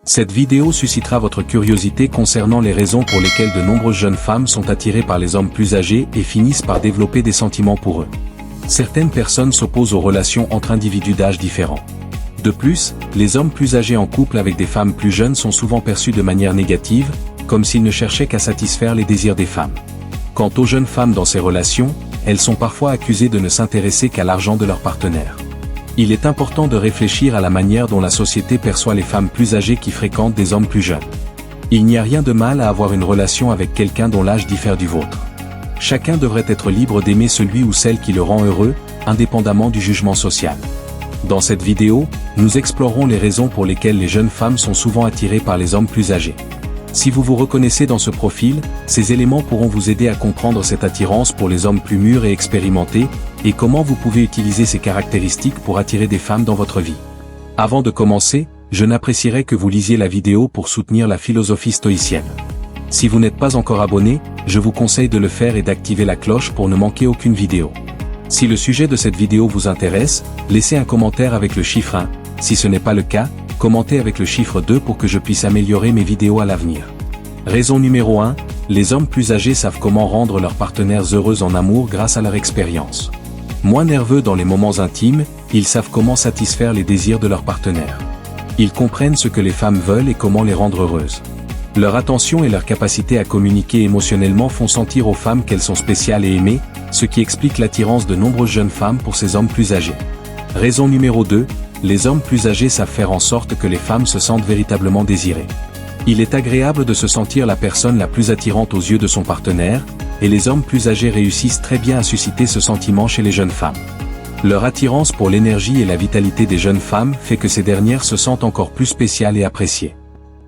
Cette vidéo suscitera votre curiosité concernant les raisons pour lesquelles de nombreuses jeunes femmes sont attirées par les hommes plus âgés et finissent par développer des sentiments pour eux. Certaines personnes s'opposent aux relations entre individus d'âge différents. De plus, les hommes plus âgés en couple avec des femmes plus jeunes sont souvent perçus de manière négative, comme s'ils ne cherchaient qu'à satisfaire les désirs des femmes. Quant aux jeunes femmes dans ces relations, elles sont parfois accusées de ne s'intéresser qu'à l'argent de leur partenaire. Il est important de réfléchir à la manière dont la société perçoit les femmes plus âgées qui fréquentent des hommes plus jeunes. Il n'y a rien de mal à avoir une relation avec quelqu'un dont l'âge diffère du vôtre. Chacun devrait être libre d'aimer celui ou celle qui le rend heureux, indépendamment du jugement social. Dans cette vidéo, nous explorerons les raisons pour lesquelles les jeunes femmes sont souvent attirées par les hommes plus âgés. Si vous vous reconnaissez dans ce profil, ces éléments pourront vous aider à comprendre cette attirance pour les hommes plus mûrs et expérimentés, et comment vous pouvez utiliser ces caractéristiques pour attirer des femmes dans votre vie. Avant de commencer, je n'apprécierais que vous lisiez la vidéo pour soutenir la philosophie stoïcienne. Si vous n'êtes pas encore abonné, je vous conseille de le faire et d'activer la cloche pour ne manquer aucune vidéo. Si le sujet de cette vidéo vous intéresse, laissez un commentaire avec le chiffre 1, si ce n'est pas le cas, commentez avec le chiffre 2 pour que je puisse améliorer mes vidéos à l'avenir. Raison numéro 1, les hommes plus âgés savent comment rendre leurs partenaires heureux en amour grâce à leur expérience. Moins nerveux dans les moments intimes, ils savent comment satisfaire les désirs de leurs partenaires. Ils comprennent ce que les femmes veulent et comment les rendre heureuses. Leur attention et leur capacité à communiquer émotionnellement font sentir aux femmes qu'elles sont spéciales et aimées, ce qui explique l'attirance de nombreuses jeunes femmes pour ces hommes plus âgés. Raison numéro 2, les hommes plus âgés savent faire en sorte que les femmes se sentent véritablement désirées. Il est agréable de se sentir la personne la plus attirante aux yeux de son partenaire, et les hommes plus âgés réussissent très bien à susciter ce sentiment chez les jeunes femmes. Leur attirance pour l'énergie et la vitalité des jeunes femmes fait que ces dernières se sentent encore plus spéciales et appréciées.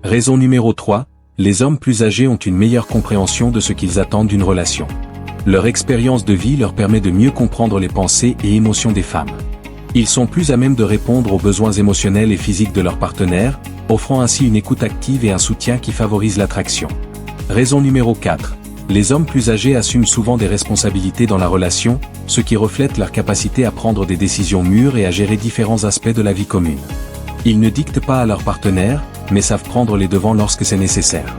Raison numéro 3, les hommes plus âgés ont une meilleure compréhension de ce qu'ils attendent d'une relation. Leur expérience de vie leur permet de mieux comprendre les pensées et émotions des femmes. Ils sont plus à même de répondre aux besoins émotionnels et physiques de leur partenaire, offrant ainsi une écoute active et un soutien qui favorise l'attraction. Raison numéro 4. Les hommes plus âgés assument souvent des responsabilités dans la relation, ce qui reflète leur capacité à prendre des décisions mûres et à gérer différents aspects de la vie commune. Ils ne dictent pas à leur partenaire, mais savent prendre les devants lorsque c'est nécessaire.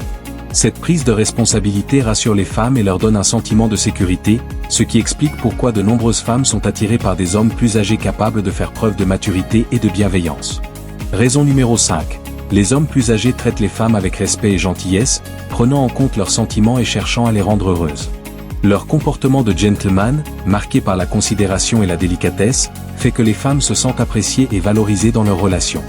Cette prise de responsabilité rassure les femmes et leur donne un sentiment de sécurité, ce qui explique pourquoi de nombreuses femmes sont attirées par des hommes plus âgés capables de faire preuve de maturité et de bienveillance. Raison numéro 5. Les hommes plus âgés traitent les femmes avec respect et gentillesse, prenant en compte leurs sentiments et cherchant à les rendre heureuses. Leur comportement de gentleman, marqué par la considération et la délicatesse, fait que les femmes se sentent appréciées et valorisées dans leurs relations.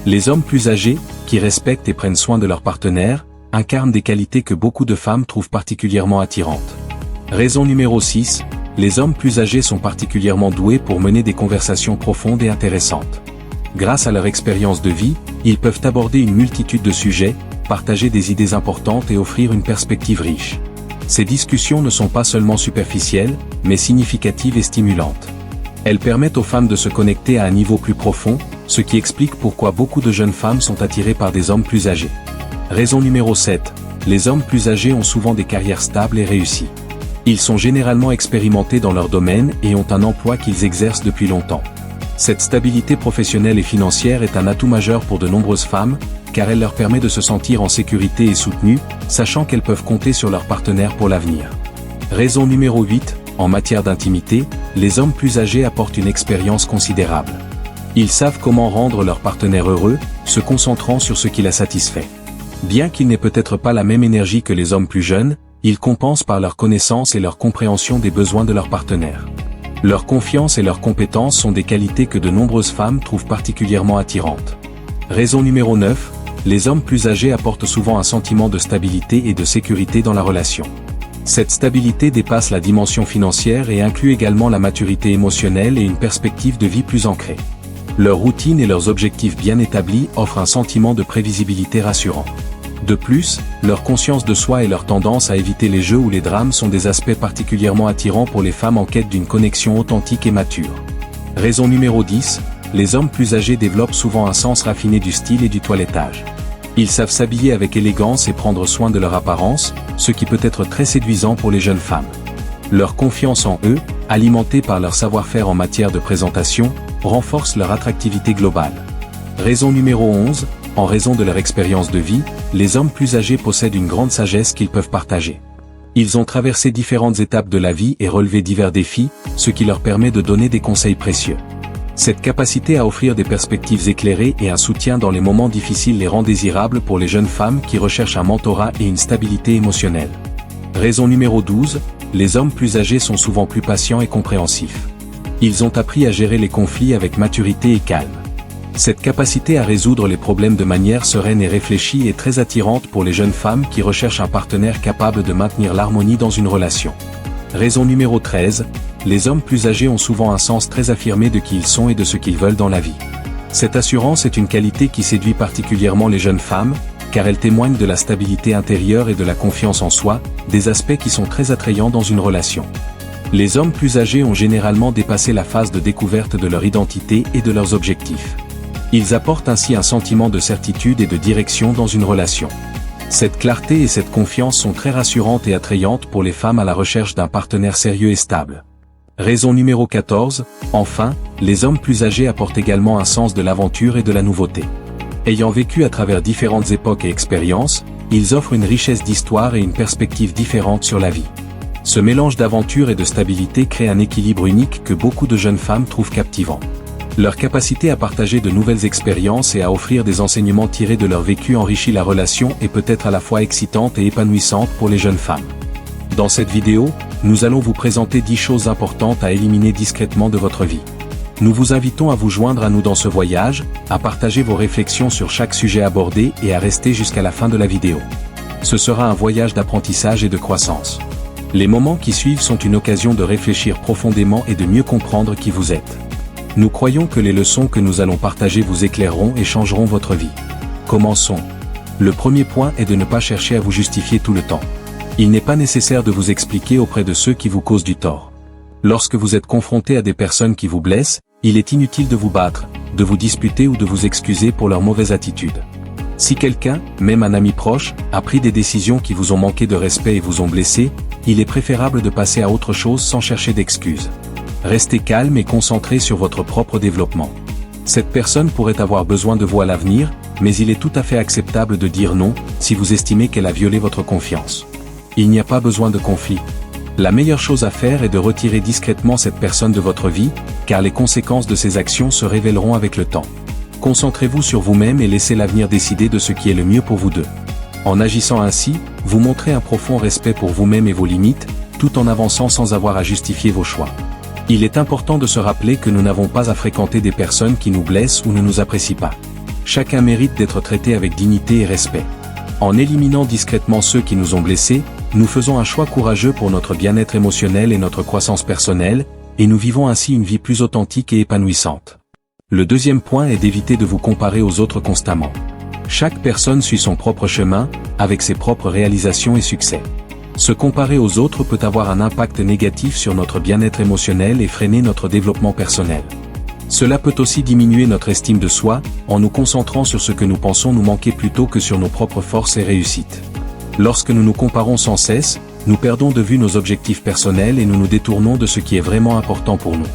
Les hommes plus âgés, qui respectent et prennent soin de leur partenaire, incarnent des qualités que beaucoup de femmes trouvent particulièrement attirantes. Raison numéro 6, les hommes plus âgés sont particulièrement doués pour mener des conversations profondes et intéressantes. Grâce à leur expérience de vie, ils peuvent aborder une multitude de sujets, partager des idées importantes et offrir une perspective riche. Ces discussions ne sont pas seulement superficielles, mais significatives et stimulantes. Elles permettent aux femmes de se connecter à un niveau plus profond, ce qui explique pourquoi beaucoup de jeunes femmes sont attirées par des hommes plus âgés. Raison numéro 7. Les hommes plus âgés ont souvent des carrières stables et réussies. Ils sont généralement expérimentés dans leur domaine et ont un emploi qu'ils exercent depuis longtemps. Cette stabilité professionnelle et financière est un atout majeur pour de nombreuses femmes, car elle leur permet de se sentir en sécurité et soutenues, sachant qu'elles peuvent compter sur leur partenaire pour l'avenir. Raison numéro 8. En matière d'intimité, les hommes plus âgés apportent une expérience considérable. Ils savent comment rendre leur partenaire heureux, se concentrant sur ce qui la satisfait. Bien qu'ils n'aient peut-être pas la même énergie que les hommes plus jeunes, ils compensent par leur connaissance et leur compréhension des besoins de leur partenaire. Leur confiance et leurs compétences sont des qualités que de nombreuses femmes trouvent particulièrement attirantes. Raison numéro 9, les hommes plus âgés apportent souvent un sentiment de stabilité et de sécurité dans la relation. Cette stabilité dépasse la dimension financière et inclut également la maturité émotionnelle et une perspective de vie plus ancrée. Leur routine et leurs objectifs bien établis offrent un sentiment de prévisibilité rassurant. De plus, leur conscience de soi et leur tendance à éviter les jeux ou les drames sont des aspects particulièrement attirants pour les femmes en quête d'une connexion authentique et mature. Raison numéro 10, les hommes plus âgés développent souvent un sens raffiné du style et du toilettage. Ils savent s'habiller avec élégance et prendre soin de leur apparence, ce qui peut être très séduisant pour les jeunes femmes. Leur confiance en eux, alimentée par leur savoir-faire en matière de présentation, renforce leur attractivité globale. Raison numéro 11, En raison de leur expérience de vie, les hommes plus âgés possèdent une grande sagesse qu'ils peuvent partager. Ils ont traversé différentes étapes de la vie et relevé divers défis, ce qui leur permet de donner des conseils précieux. Cette capacité à offrir des perspectives éclairées et un soutien dans les moments difficiles les rend désirables pour les jeunes femmes qui recherchent un mentorat et une stabilité émotionnelle. Raison numéro 12, les hommes plus âgés sont souvent plus patients et compréhensifs. Ils ont appris à gérer les conflits avec maturité et calme. Cette capacité à résoudre les problèmes de manière sereine et réfléchie est très attirante pour les jeunes femmes qui recherchent un partenaire capable de maintenir l'harmonie dans une relation. Raison numéro 13, les hommes plus âgés ont souvent un sens très affirmé de qui ils sont et de ce qu'ils veulent dans la vie. Cette assurance est une qualité qui séduit particulièrement les jeunes femmes, car elle témoigne de la stabilité intérieure et de la confiance en soi, des aspects qui sont très attrayants dans une relation. Les hommes plus âgés ont généralement dépassé la phase de découverte de leur identité et de leurs objectifs. Ils apportent ainsi un sentiment de certitude et de direction dans une relation. Cette clarté et cette confiance sont très rassurantes et attrayantes pour les femmes à la recherche d'un partenaire sérieux et stable. Raison numéro 14, enfin, les hommes plus âgés apportent également un sens de l'aventure et de la nouveauté. Ayant vécu à travers différentes époques et expériences, ils offrent une richesse d'histoire et une perspective différente sur la vie. Ce mélange d'aventure et de stabilité crée un équilibre unique que beaucoup de jeunes femmes trouvent captivant. Leur capacité à partager de nouvelles expériences et à offrir des enseignements tirés de leur vécu enrichit la relation et peut être à la fois excitante et épanouissante pour les jeunes femmes. Dans cette vidéo, nous allons vous présenter 10 choses importantes à éliminer discrètement de votre vie. Nous vous invitons à vous joindre à nous dans ce voyage, à partager vos réflexions sur chaque sujet abordé et à rester jusqu'à la fin de la vidéo. Ce sera un voyage d'apprentissage et de croissance. Les moments qui suivent sont une occasion de réfléchir profondément et de mieux comprendre qui vous êtes. Nous croyons que les leçons que nous allons partager vous éclaireront et changeront votre vie. Commençons. Le premier point est de ne pas chercher à vous justifier tout le temps. Il n'est pas nécessaire de vous expliquer auprès de ceux qui vous causent du tort. Lorsque vous êtes confronté à des personnes qui vous blessent, il est inutile de vous battre, de vous disputer ou de vous excuser pour leur mauvaise attitude. Si quelqu'un, même un ami proche, a pris des décisions qui vous ont manqué de respect et vous ont blessé, il est préférable de passer à autre chose sans chercher d'excuses. Restez calme et concentré sur votre propre développement. Cette personne pourrait avoir besoin de vous à l'avenir, mais il est tout à fait acceptable de dire non, si vous estimez qu'elle a violé votre confiance. Il n'y a pas besoin de conflit. La meilleure chose à faire est de retirer discrètement cette personne de votre vie, car les conséquences de ses actions se révéleront avec le temps. Concentrez-vous sur vous-même et laissez l'avenir décider de ce qui est le mieux pour vous deux. En agissant ainsi, vous montrez un profond respect pour vous-même et vos limites, tout en avançant sans avoir à justifier vos choix. Il est important de se rappeler que nous n'avons pas à fréquenter des personnes qui nous blessent ou ne nous apprécient pas. Chacun mérite d'être traité avec dignité et respect. En éliminant discrètement ceux qui nous ont blessés, nous faisons un choix courageux pour notre bien-être émotionnel et notre croissance personnelle, et nous vivons ainsi une vie plus authentique et épanouissante. Le deuxième point est d'éviter de vous comparer aux autres constamment. Chaque personne suit son propre chemin, avec ses propres réalisations et succès. Se comparer aux autres peut avoir un impact négatif sur notre bien-être émotionnel et freiner notre développement personnel. Cela peut aussi diminuer notre estime de soi, en nous concentrant sur ce que nous pensons nous manquer plutôt que sur nos propres forces et réussites. Lorsque nous nous comparons sans cesse, nous perdons de vue nos objectifs personnels et nous nous détournons de ce qui est vraiment important pour nous.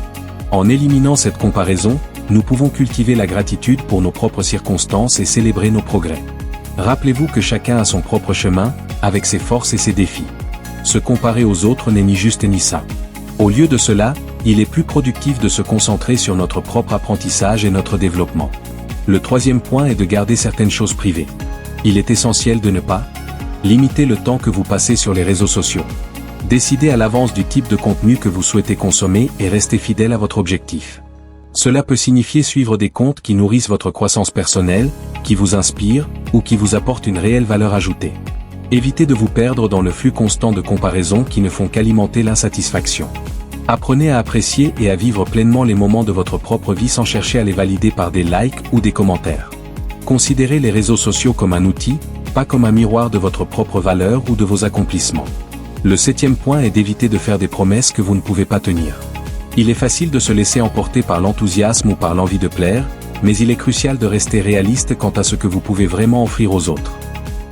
En éliminant cette comparaison, nous pouvons cultiver la gratitude pour nos propres circonstances et célébrer nos progrès. Rappelez-vous que chacun a son propre chemin, avec ses forces et ses défis. Se comparer aux autres n'est ni juste ni sain. Au lieu de cela, il est plus productif de se concentrer sur notre propre apprentissage et notre développement. Le troisième point est de garder certaines choses privées. Il est essentiel de ne pas limiter le temps que vous passez sur les réseaux sociaux. Décidez à l'avance du type de contenu que vous souhaitez consommer et restez fidèle à votre objectif. Cela peut signifier suivre des comptes qui nourrissent votre croissance personnelle, qui vous inspirent, ou qui vous apportent une réelle valeur ajoutée. Évitez de vous perdre dans le flux constant de comparaisons qui ne font qu'alimenter l'insatisfaction. Apprenez à apprécier et à vivre pleinement les moments de votre propre vie sans chercher à les valider par des likes ou des commentaires. Considérez les réseaux sociaux comme un outil, pas comme un miroir de votre propre valeur ou de vos accomplissements. Le septième point est d'éviter de faire des promesses que vous ne pouvez pas tenir. Il est facile de se laisser emporter par l'enthousiasme ou par l'envie de plaire, mais il est crucial de rester réaliste quant à ce que vous pouvez vraiment offrir aux autres.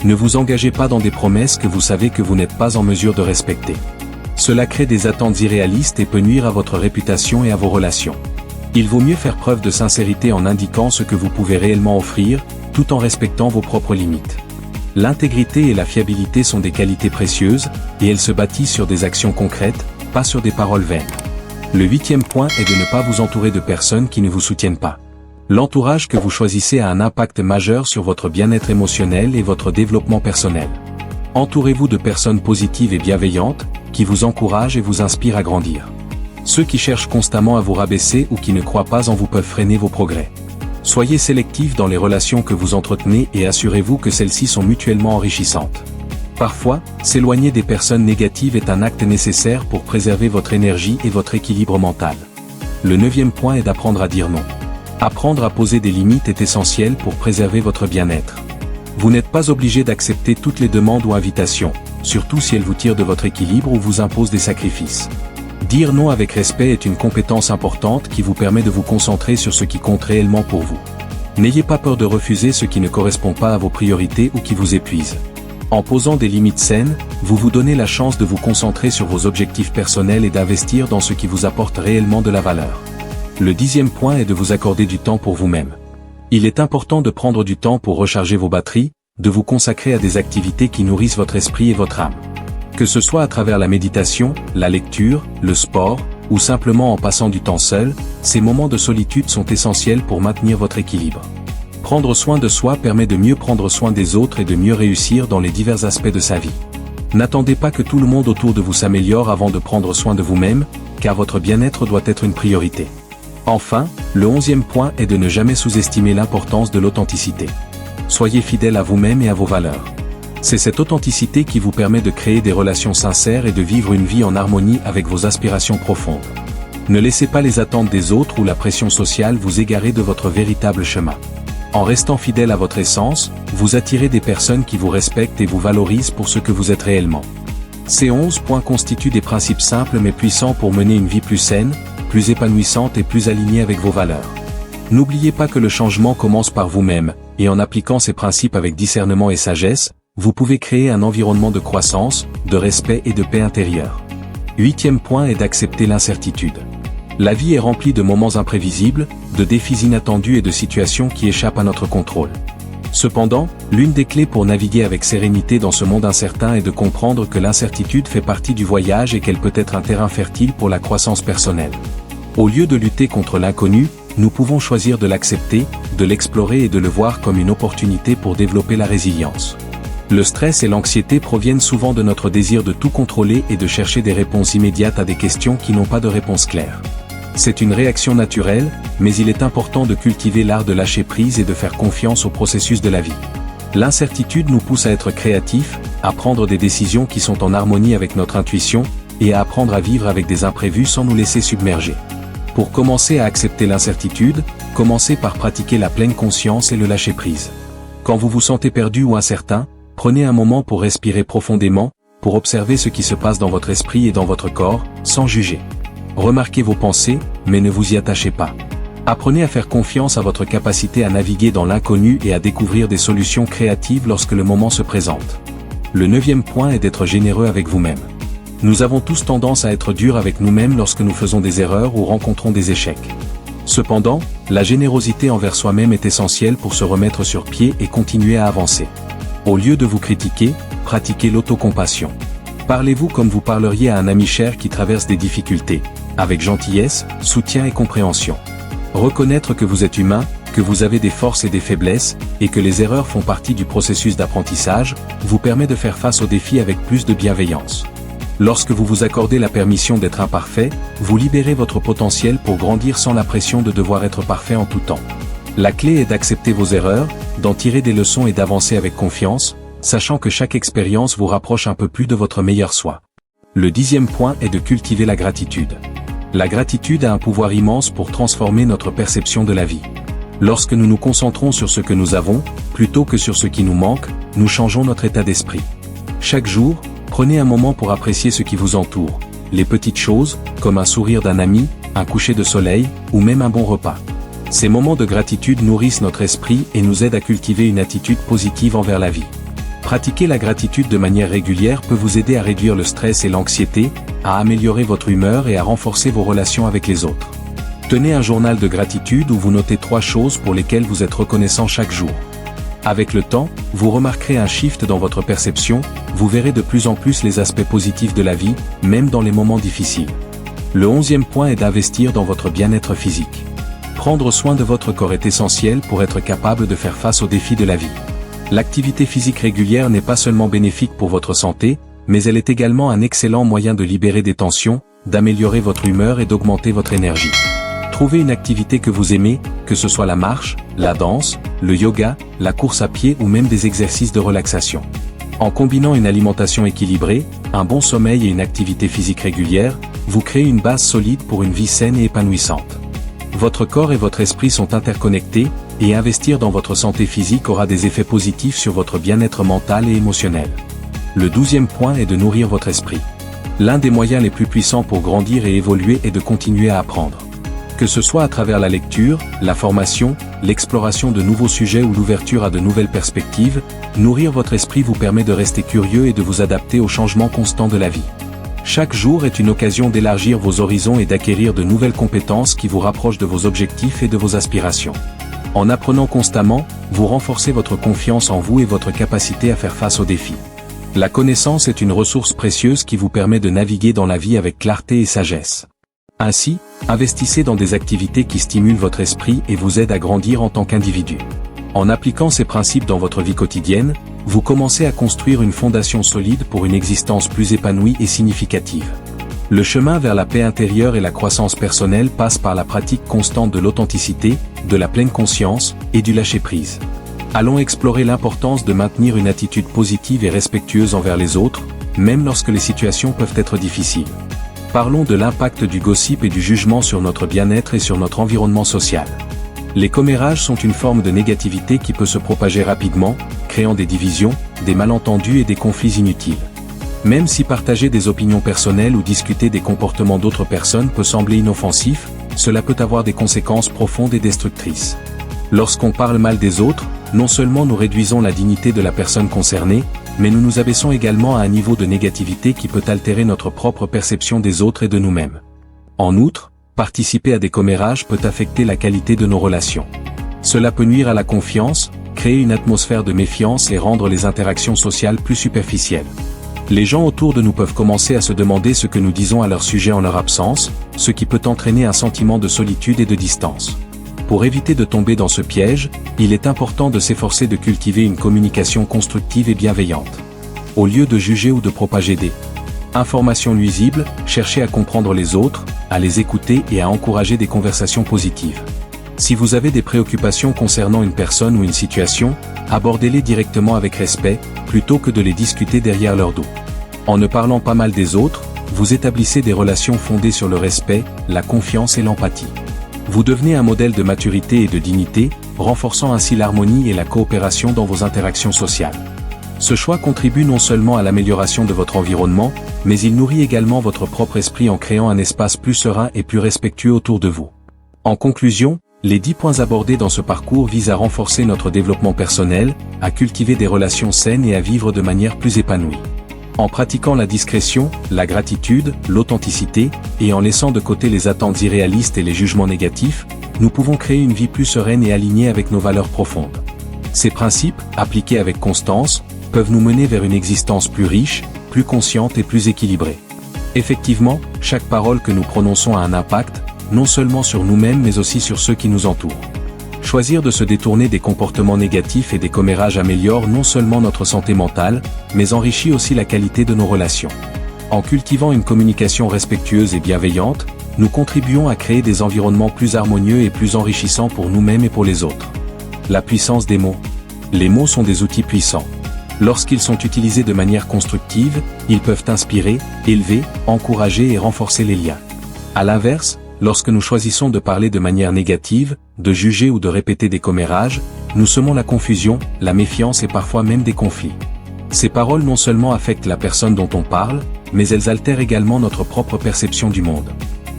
Ne vous engagez pas dans des promesses que vous savez que vous n'êtes pas en mesure de respecter. Cela crée des attentes irréalistes et peut nuire à votre réputation et à vos relations. Il vaut mieux faire preuve de sincérité en indiquant ce que vous pouvez réellement offrir, tout en respectant vos propres limites. L'intégrité et la fiabilité sont des qualités précieuses, et elles se bâtissent sur des actions concrètes, pas sur des paroles vaines. Le 8e point est de ne pas vous entourer de personnes qui ne vous soutiennent pas. L'entourage que vous choisissez a un impact majeur sur votre bien-être émotionnel et votre développement personnel. Entourez-vous de personnes positives et bienveillantes, qui vous encouragent et vous inspirent à grandir. Ceux qui cherchent constamment à vous rabaisser ou qui ne croient pas en vous peuvent freiner vos progrès. Soyez sélectif dans les relations que vous entretenez et assurez-vous que celles-ci sont mutuellement enrichissantes. Parfois, s'éloigner des personnes négatives est un acte nécessaire pour préserver votre énergie et votre équilibre mental. Le 9e point est d'apprendre à dire non. Apprendre à poser des limites est essentiel pour préserver votre bien-être. Vous n'êtes pas obligé d'accepter toutes les demandes ou invitations, surtout si elles vous tirent de votre équilibre ou vous imposent des sacrifices. Dire non avec respect est une compétence importante qui vous permet de vous concentrer sur ce qui compte réellement pour vous. N'ayez pas peur de refuser ce qui ne correspond pas à vos priorités ou qui vous épuise. En posant des limites saines, vous vous donnez la chance de vous concentrer sur vos objectifs personnels et d'investir dans ce qui vous apporte réellement de la valeur. Le 10e point est de vous accorder du temps pour vous-même. Il est important de prendre du temps pour recharger vos batteries, de vous consacrer à des activités qui nourrissent votre esprit et votre âme. Que ce soit à travers la méditation, la lecture, le sport, ou simplement en passant du temps seul, ces moments de solitude sont essentiels pour maintenir votre équilibre. Prendre soin de soi permet de mieux prendre soin des autres et de mieux réussir dans les divers aspects de sa vie. N'attendez pas que tout le monde autour de vous s'améliore avant de prendre soin de vous-même, car votre bien-être doit être une priorité. Enfin, le 11e point est de ne jamais sous-estimer l'importance de l'authenticité. Soyez fidèle à vous-même et à vos valeurs. C'est cette authenticité qui vous permet de créer des relations sincères et de vivre une vie en harmonie avec vos aspirations profondes. Ne laissez pas les attentes des autres ou la pression sociale vous égarer de votre véritable chemin. En restant fidèle à votre essence, vous attirez des personnes qui vous respectent et vous valorisent pour ce que vous êtes réellement. Ces 11 points constituent des principes simples mais puissants pour mener une vie plus saine, plus épanouissante et plus alignée avec vos valeurs. N'oubliez pas que le changement commence par vous-même, et en appliquant ces principes avec discernement et sagesse, vous pouvez créer un environnement de croissance, de respect et de paix intérieure. 8e point est d'accepter l'incertitude. La vie est remplie de moments imprévisibles, de défis inattendus et de situations qui échappent à notre contrôle. Cependant, l'une des clés pour naviguer avec sérénité dans ce monde incertain est de comprendre que l'incertitude fait partie du voyage et qu'elle peut être un terrain fertile pour la croissance personnelle. Au lieu de lutter contre l'inconnu, nous pouvons choisir de l'accepter, de l'explorer et de le voir comme une opportunité pour développer la résilience. Le stress et l'anxiété proviennent souvent de notre désir de tout contrôler et de chercher des réponses immédiates à des questions qui n'ont pas de réponse claire. C'est une réaction naturelle, mais il est important de cultiver l'art de lâcher prise et de faire confiance au processus de la vie. L'incertitude nous pousse à être créatifs, à prendre des décisions qui sont en harmonie avec notre intuition, et à apprendre à vivre avec des imprévus sans nous laisser submerger. Pour commencer à accepter l'incertitude, commencez par pratiquer la pleine conscience et le lâcher prise. Quand vous vous sentez perdu ou incertain, prenez un moment pour respirer profondément, pour observer ce qui se passe dans votre esprit et dans votre corps, sans juger. Remarquez vos pensées, mais ne vous y attachez pas. Apprenez à faire confiance à votre capacité à naviguer dans l'inconnu et à découvrir des solutions créatives lorsque le moment se présente. Le 9e point est d'être généreux avec vous-même. Nous avons tous tendance à être durs avec nous-mêmes lorsque nous faisons des erreurs ou rencontrons des échecs. Cependant, la générosité envers soi-même est essentielle pour se remettre sur pied et continuer à avancer. Au lieu de vous critiquer, pratiquez l'autocompassion. Parlez-vous comme vous parleriez à un ami cher qui traverse des difficultés, avec gentillesse, soutien et compréhension. Reconnaître que vous êtes humain, que vous avez des forces et des faiblesses, et que les erreurs font partie du processus d'apprentissage, vous permet de faire face aux défis avec plus de bienveillance. Lorsque vous vous accordez la permission d'être imparfait, vous libérez votre potentiel pour grandir sans la pression de devoir être parfait en tout temps. La clé est d'accepter vos erreurs, d'en tirer des leçons et d'avancer avec confiance, sachant que chaque expérience vous rapproche un peu plus de votre meilleur soi. Le 10e point est de cultiver la gratitude. La gratitude a un pouvoir immense pour transformer notre perception de la vie. Lorsque nous nous concentrons sur ce que nous avons, plutôt que sur ce qui nous manque, nous changeons notre état d'esprit. Chaque jour, prenez un moment pour apprécier ce qui vous entoure, les petites choses, comme un sourire d'un ami, un coucher de soleil, ou même un bon repas. Ces moments de gratitude nourrissent notre esprit et nous aident à cultiver une attitude positive envers la vie. Pratiquer la gratitude de manière régulière peut vous aider à réduire le stress et l'anxiété, à améliorer votre humeur et à renforcer vos relations avec les autres. Tenez un journal de gratitude où vous notez 3 choses pour lesquelles vous êtes reconnaissant chaque jour. Avec le temps, vous remarquerez un shift dans votre perception, vous verrez de plus en plus les aspects positifs de la vie, même dans les moments difficiles. Le 11e point est d'investir dans votre bien-être physique. Prendre soin de votre corps est essentiel pour être capable de faire face aux défis de la vie. L'activité physique régulière n'est pas seulement bénéfique pour votre santé, mais elle est également un excellent moyen de libérer des tensions, d'améliorer votre humeur et d'augmenter votre énergie. Trouvez une activité que vous aimez, que ce soit la marche, la danse, le yoga, la course à pied ou même des exercices de relaxation. En combinant une alimentation équilibrée, un bon sommeil et une activité physique régulière, vous créez une base solide pour une vie saine et épanouissante. Votre corps et votre esprit sont interconnectés, et investir dans votre santé physique aura des effets positifs sur votre bien-être mental et émotionnel. Le 12e point est de nourrir votre esprit. L'un des moyens les plus puissants pour grandir et évoluer est de continuer à apprendre. Que ce soit à travers la lecture, la formation, l'exploration de nouveaux sujets ou l'ouverture à de nouvelles perspectives, nourrir votre esprit vous permet de rester curieux et de vous adapter aux changements constants de la vie. Chaque jour est une occasion d'élargir vos horizons et d'acquérir de nouvelles compétences qui vous rapprochent de vos objectifs et de vos aspirations. En apprenant constamment, vous renforcez votre confiance en vous et votre capacité à faire face aux défis. La connaissance est une ressource précieuse qui vous permet de naviguer dans la vie avec clarté et sagesse. Ainsi, investissez dans des activités qui stimulent votre esprit et vous aident à grandir en tant qu'individu. En appliquant ces principes dans votre vie quotidienne, vous commencez à construire une fondation solide pour une existence plus épanouie et significative. Le chemin vers la paix intérieure et la croissance personnelle passe par la pratique constante de l'authenticité, de la pleine conscience et du lâcher-prise. Allons explorer l'importance de maintenir une attitude positive et respectueuse envers les autres, même lorsque les situations peuvent être difficiles. Parlons de l'impact du gossip et du jugement sur notre bien-être et sur notre environnement social. Les commérages sont une forme de négativité qui peut se propager rapidement, créant des divisions, des malentendus et des conflits inutiles. Même si partager des opinions personnelles ou discuter des comportements d'autres personnes peut sembler inoffensif, cela peut avoir des conséquences profondes et destructrices. Lorsqu'on parle mal des autres, non seulement nous réduisons la dignité de la personne concernée, mais nous nous abaissons également à un niveau de négativité qui peut altérer notre propre perception des autres et de nous-mêmes. En outre, participer à des commérages peut affecter la qualité de nos relations. Cela peut nuire à la confiance, créer une atmosphère de méfiance et rendre les interactions sociales plus superficielles. Les gens autour de nous peuvent commencer à se demander ce que nous disons à leur sujet en leur absence, ce qui peut entraîner un sentiment de solitude et de distance. Pour éviter de tomber dans ce piège, il est important de s'efforcer de cultiver une communication constructive et bienveillante. Au lieu de juger ou de propager des informations nuisibles, cherchez à comprendre les autres, à les écouter et à encourager des conversations positives. Si vous avez des préoccupations concernant une personne ou une situation, abordez-les directement avec respect, plutôt que de les discuter derrière leur dos. En ne parlant pas mal des autres, vous établissez des relations fondées sur le respect, la confiance et l'empathie. Vous devenez un modèle de maturité et de dignité, renforçant ainsi l'harmonie et la coopération dans vos interactions sociales. Ce choix contribue non seulement à l'amélioration de votre environnement, mais il nourrit également votre propre esprit en créant un espace plus serein et plus respectueux autour de vous. En conclusion, les 10 points abordés dans ce parcours visent à renforcer notre développement personnel, à cultiver des relations saines et à vivre de manière plus épanouie. En pratiquant la discrétion, la gratitude, l'authenticité, et en laissant de côté les attentes irréalistes et les jugements négatifs, nous pouvons créer une vie plus sereine et alignée avec nos valeurs profondes. Ces principes, appliqués avec constance, peuvent nous mener vers une existence plus riche, plus consciente et plus équilibrée. Effectivement, chaque parole que nous prononçons a un impact, non seulement sur nous-mêmes mais aussi sur ceux qui nous entourent. Choisir de se détourner des comportements négatifs et des commérages améliore non seulement notre santé mentale, mais enrichit aussi la qualité de nos relations. En cultivant une communication respectueuse et bienveillante, nous contribuons à créer des environnements plus harmonieux et plus enrichissants pour nous-mêmes et pour les autres. La puissance des mots. Les mots sont des outils puissants. Lorsqu'ils sont utilisés de manière constructive, ils peuvent inspirer, élever, encourager et renforcer les liens. À l'inverse, lorsque nous choisissons de parler de manière négative, de juger ou de répéter des commérages, nous semons la confusion, la méfiance et parfois même des conflits. Ces paroles non seulement affectent la personne dont on parle, mais elles altèrent également notre propre perception du monde.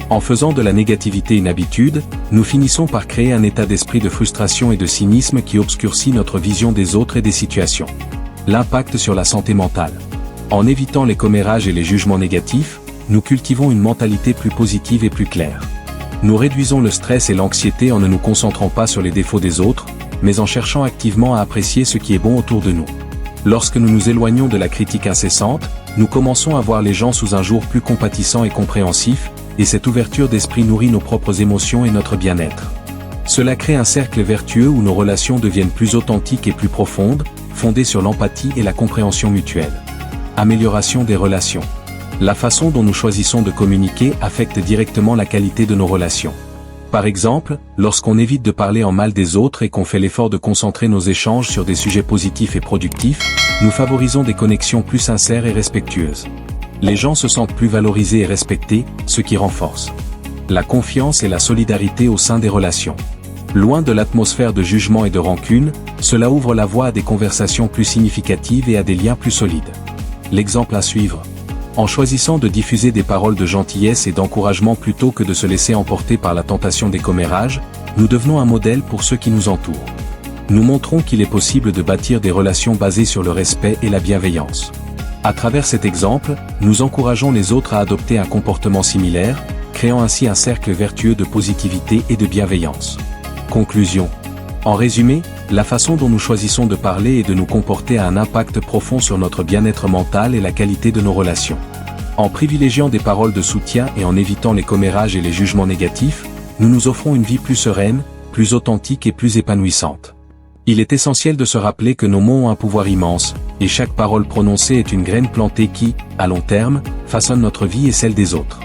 En faisant de la négativité une habitude, nous finissons par créer un état d'esprit de frustration et de cynisme qui obscurcit notre vision des autres et des situations. L'impact sur la santé mentale. En évitant les commérages et les jugements négatifs, nous cultivons une mentalité plus positive et plus claire. Nous réduisons le stress et l'anxiété en ne nous concentrant pas sur les défauts des autres, mais en cherchant activement à apprécier ce qui est bon autour de nous. Lorsque nous nous éloignons de la critique incessante, nous commençons à voir les gens sous un jour plus compatissant et compréhensif, et cette ouverture d'esprit nourrit nos propres émotions et notre bien-être. Cela crée un cercle vertueux où nos relations deviennent plus authentiques et plus profondes, fondées sur l'empathie et la compréhension mutuelle. Amélioration des relations. La façon dont nous choisissons de communiquer affecte directement la qualité de nos relations. Par exemple, lorsqu'on évite de parler en mal des autres et qu'on fait l'effort de concentrer nos échanges sur des sujets positifs et productifs, nous favorisons des connexions plus sincères et respectueuses. Les gens se sentent plus valorisés et respectés, ce qui renforce la confiance et la solidarité au sein des relations. Loin de l'atmosphère de jugement et de rancune, cela ouvre la voie à des conversations plus significatives et à des liens plus solides. L'exemple à suivre. En choisissant de diffuser des paroles de gentillesse et d'encouragement plutôt que de se laisser emporter par la tentation des commérages, nous devenons un modèle pour ceux qui nous entourent. Nous montrons qu'il est possible de bâtir des relations basées sur le respect et la bienveillance. À travers cet exemple, nous encourageons les autres à adopter un comportement similaire, créant ainsi un cercle vertueux de positivité et de bienveillance. Conclusion. En résumé, la façon dont nous choisissons de parler et de nous comporter a un impact profond sur notre bien-être mental et la qualité de nos relations. En privilégiant des paroles de soutien et en évitant les commérages et les jugements négatifs, nous nous offrons une vie plus sereine, plus authentique et plus épanouissante. Il est essentiel de se rappeler que nos mots ont un pouvoir immense, et chaque parole prononcée est une graine plantée qui, à long terme, façonne notre vie et celle des autres.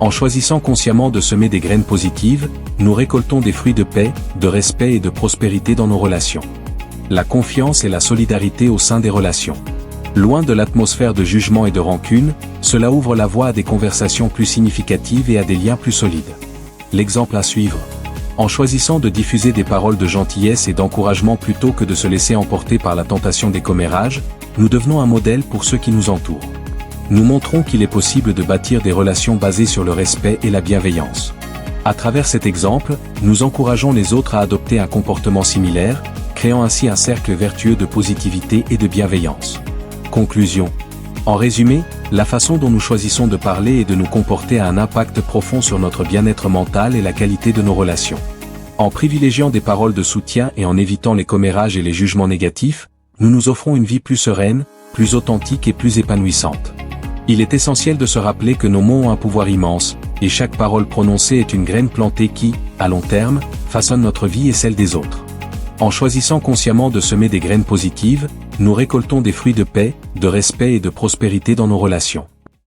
En choisissant consciemment de semer des graines positives, nous récoltons des fruits de paix, de respect et de prospérité dans nos relations. La confiance et la solidarité au sein des relations. Loin de l'atmosphère de jugement et de rancune, cela ouvre la voie à des conversations plus significatives et à des liens plus solides. L'exemple à suivre. En choisissant de diffuser des paroles de gentillesse et d'encouragement plutôt que de se laisser emporter par la tentation des commérages, nous devenons un modèle pour ceux qui nous entourent. Nous montrons qu'il est possible de bâtir des relations basées sur le respect et la bienveillance. À travers cet exemple, nous encourageons les autres à adopter un comportement similaire, créant ainsi un cercle vertueux de positivité et de bienveillance. Conclusion. En résumé, la façon dont nous choisissons de parler et de nous comporter a un impact profond sur notre bien-être mental et la qualité de nos relations. En privilégiant des paroles de soutien et en évitant les commérages et les jugements négatifs, nous nous offrons une vie plus sereine, plus authentique et plus épanouissante. Il est essentiel de se rappeler que nos mots ont un pouvoir immense, et chaque parole prononcée est une graine plantée qui, à long terme, façonne notre vie et celle des autres. En choisissant consciemment de semer des graines positives, nous récoltons des fruits de paix, de respect et de prospérité dans nos relations.